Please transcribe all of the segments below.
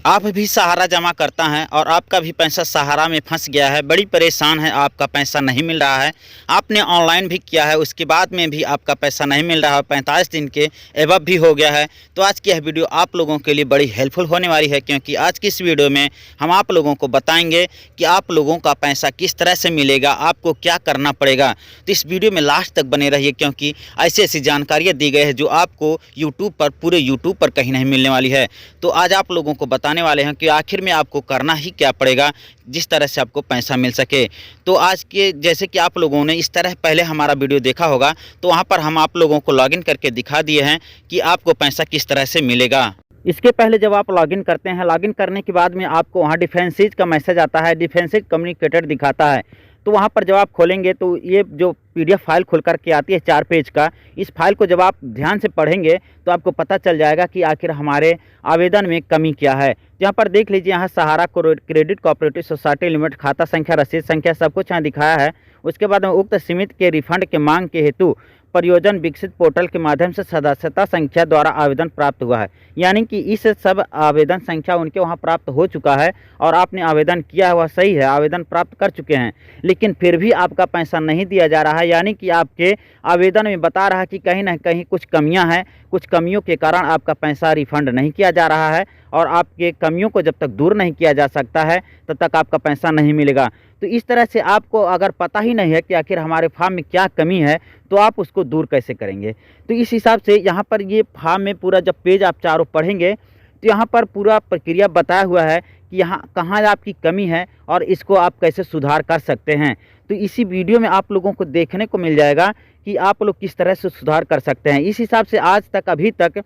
आप भी सहारा जमा करता है और आपका भी पैसा सहारा में फंस गया है, बड़ी परेशान है, आपका पैसा नहीं मिल रहा है। आपने ऑनलाइन भी किया है, उसके बाद में भी आपका पैसा नहीं मिल रहा है, 45 दिन के एबव भी हो गया है। तो आज की यह वीडियो आप लोगों के लिए बड़ी हेल्पफुल होने वाली है, क्योंकि आज की इस वीडियो में हम आप लोगों को बताएंगे कि आप लोगों का पैसा किस तरह से मिलेगा, आपको क्या करना पड़ेगा। तो इस वीडियो में लास्ट तक बने रहिए, क्योंकि ऐसी ऐसी जानकारियाँ दी गई है जो आपको यूट्यूब पर, पूरे यूट्यूब पर कहीं नहीं मिलने वाली है। तो आज आप लोगों को बताने वाले हैं कि आखिर में आपको करना ही क्या पड़ेगा जिस तरह से आपको पैसा मिल सके। तो आज के जैसे कि आप लोगों ने इस तरह पहले हमारा वीडियो देखा होगा, तो वहाँ पर हम आप लोगों को लॉगिन करके दिखा दिए हैं कि आपको पैसा किस तरह से मिलेगा। इसके पहले जब आप लॉगिन करते हैं, लॉगिन करने के बाद में आपको वहाँ डिफेंसेज का मैसेज आता है, डिफेंसेज कम्युनिकेटेड दिखाता है। तो वहाँ पर जब आप खोलेंगे तो ये जो PDF फाइल खुल कर के आती है 4 पेज का, इस फाइल को जब आप ध्यान से पढ़ेंगे तो आपको पता चल जाएगा कि आखिर हमारे आवेदन में कमी क्या है। यहाँ पर देख लीजिए, यहाँ सहारा क्रेडिट कोऑपरेटिव सोसाइटी लिमिटेड खाता संख्या, रसीद संख्या सब कुछ यहाँ दिखाया है। उसके बाद में उक्त सीमित के रिफंड के मांग के हेतु परियोजना विकसित पोर्टल के माध्यम से सदस्यता संख्या द्वारा आवेदन प्राप्त हुआ है। यानी कि इस सब आवेदन संख्या उनके वहाँ प्राप्त हो चुका है और आपने आवेदन किया है, वह सही है, आवेदन प्राप्त कर चुके हैं, लेकिन फिर भी आपका पैसा नहीं दिया जा रहा है। यानी कि आपके आवेदन में बता रहा है कि कहीं ना कहीं कुछ कमियां हैं, कुछ कमियों के कारण आपका पैसा रिफंड नहीं किया जा रहा है, और आपके कमियों को जब तक दूर नहीं किया जा सकता है तब तक आपका पैसा नहीं मिलेगा। तो इस तरह से आपको अगर पता ही नहीं है कि आखिर हमारे फार्म में क्या कमी है, तो आप उसको दूर कैसे करेंगे। तो इस हिसाब से यहाँ पर ये फार्म में पूरा जब पेज आप चारों पढ़ेंगे तो यहाँ पर पूरा प्रक्रिया बताया हुआ है कि यहाँ कहाँ आपकी कमी है और इसको आप कैसे सुधार कर सकते हैं। तो इसी वीडियो में आप लोगों को देखने को मिल जाएगा कि आप लोग किस तरह से सुधार कर सकते हैं। इस हिसाब से आज तक अभी तक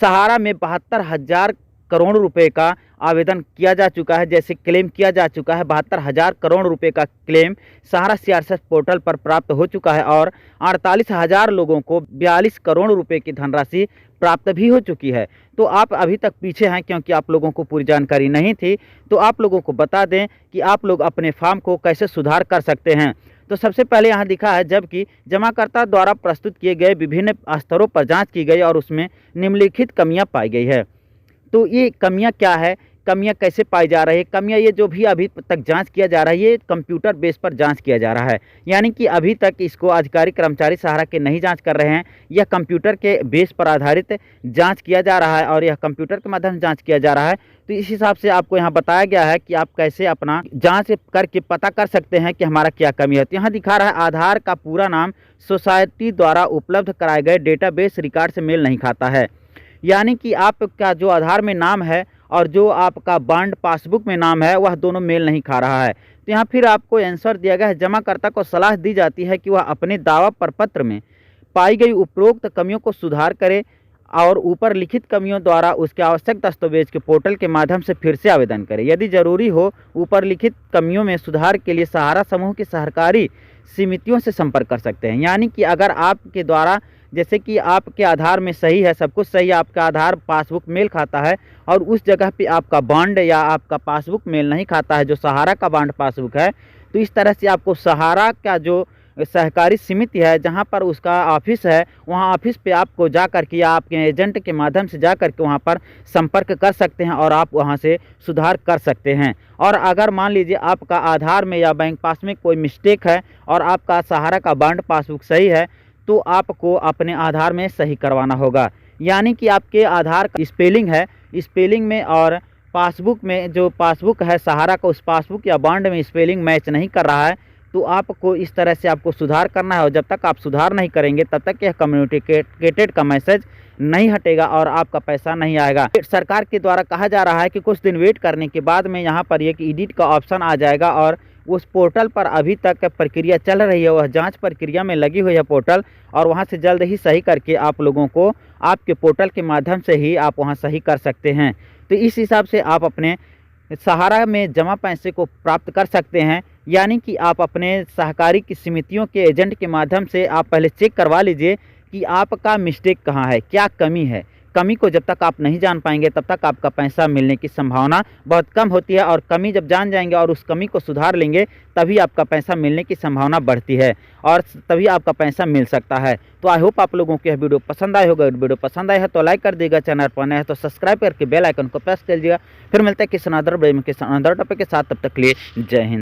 सहारा में 72,000 करोड़ रुपए का आवेदन किया जा चुका है, जैसे क्लेम किया जा चुका है। 72,000 करोड़ रुपए का क्लेम सहारा CRSS पोर्टल पर प्राप्त हो चुका है और 48,000 लोगों को 42 करोड़ रुपए की धनराशि प्राप्त भी हो चुकी है। तो आप अभी तक पीछे हैं, क्योंकि आप लोगों को पूरी जानकारी नहीं थी। तो आप लोगों को बता दें कि आप लोग अपने फार्म को कैसे सुधार कर सकते हैं। तो सबसे पहले यहाँ दिखा है, जबकि जमाकर्ता द्वारा प्रस्तुत किए गए विभिन्न स्तरों पर जाँच की गई और उसमें निम्नलिखित कमियाँ पाई गई है। तो ये कमियां क्या है, कमियां कैसे पाई जा रही है? कमियां ये जो भी अभी तक जांच किया जा रहा है, ये कंप्यूटर बेस पर जांच किया जा रहा है। यानी कि अभी तक इसको अधिकारी कर्मचारी सहारा के नहीं जांच कर रहे हैं, यह कंप्यूटर के बेस पर आधारित जांच किया जा रहा है और यह कंप्यूटर के माध्यम से जांच किया जा रहा है। तो इस हिसाब से आपको यहाँ बताया गया है कि आप कैसे अपना जांच करके पता कर सकते हैं कि हमारा क्या कमी है। तो यहाँ दिखा रहा है, आधार का पूरा नाम सोसाइटी द्वारा उपलब्ध कराए गए डेटाबेस रिकॉर्ड से मेल नहीं खाता है। यानी कि आपका जो आधार में नाम है और जो आपका बॉन्ड पासबुक में नाम है, वह दोनों मेल नहीं खा रहा है। तो यहाँ फिर आपको आंसर दिया गया है, जमाकर्ता को सलाह दी जाती है कि वह अपने दावा प्रपत्र में पाई गई उपरोक्त कमियों को सुधार करे और ऊपर लिखित कमियों द्वारा उसके आवश्यक दस्तावेज के पोर्टल के माध्यम से फिर से आवेदन करे। यदि जरूरी हो, ऊपर लिखित कमियों में सुधार के लिए सहारा समूह की सहकारी समितियों से संपर्क कर सकते हैं। यानी कि अगर आपके द्वारा, जैसे कि आपके आधार में सही है, सब कुछ सही है, आपका आधार पासबुक मेल खाता है और उस जगह पे आपका बॉन्ड या आपका पासबुक मेल नहीं खाता है, जो सहारा का बॉन्ड पासबुक है, तो इस तरह से आपको सहारा का जो सहकारी समिति है, जहां पर उसका ऑफिस है, वहां ऑफिस पे आपको जा कर के या आपके एजेंट के माध्यम से जा कर के वहां पर संपर्क कर सकते हैं और आप वहां से सुधार कर सकते हैं। और अगर मान लीजिए आपका आधार में या बैंक पास में कोई मिस्टेक है और आपका सहारा का बॉन्ड पासबुक सही है, तो आपको अपने आधार में सही करवाना होगा। यानी कि आपके आधार का स्पेलिंग है, स्पेलिंग में और पासबुक में, जो पासबुक है सहारा का, उस पासबुक या बॉन्ड में स्पेलिंग मैच नहीं कर रहा है, तो आपको इस तरह से आपको सुधार करना है। और जब तक आप सुधार नहीं करेंगे तब तक यह कम्युनिकेटेड का मैसेज नहीं हटेगा और आपका पैसा नहीं आएगा। सरकार के द्वारा कहा जा रहा है कि कुछ दिन वेट करने के बाद में यहाँ पर एक एडिट का ऑप्शन आ जाएगा और उस पोर्टल पर अभी तक प्रक्रिया चल रही है, वह जांच प्रक्रिया में लगी हुई है पोर्टल, और वहां से जल्द ही सही करके आप लोगों को आपके पोर्टल के माध्यम से ही आप वहां सही कर सकते हैं। तो इस हिसाब से आप अपने सहारा में जमा पैसे को प्राप्त कर सकते हैं। यानी कि आप अपने सहकारी की समितियों के एजेंट के माध्यम से आप पहले चेक करवा लीजिए कि आपका मिस्टेक कहाँ है, क्या कमी है, कमी को जब तक आप नहीं जान पाएंगे तब तक आपका पैसा मिलने की संभावना बहुत कम होती है, और कमी जब जान जाएंगे और उस कमी को सुधार लेंगे तभी आपका पैसा मिलने की संभावना बढ़ती है और तभी आपका पैसा मिल सकता है। तो आई होप आप लोगों को यह वीडियो पसंद आया होगा। वीडियो पसंद आया है तो लाइक कर दीजिएगा, चैनल पर नए है तो सब्सक्राइब करके बेल आइकन को प्रेस कर दीजिएगा। फिर मिलते हैं किसी अदर वीडियो में किसी अदर टॉपिक के साथ, तब तक के लिए जय हिंद।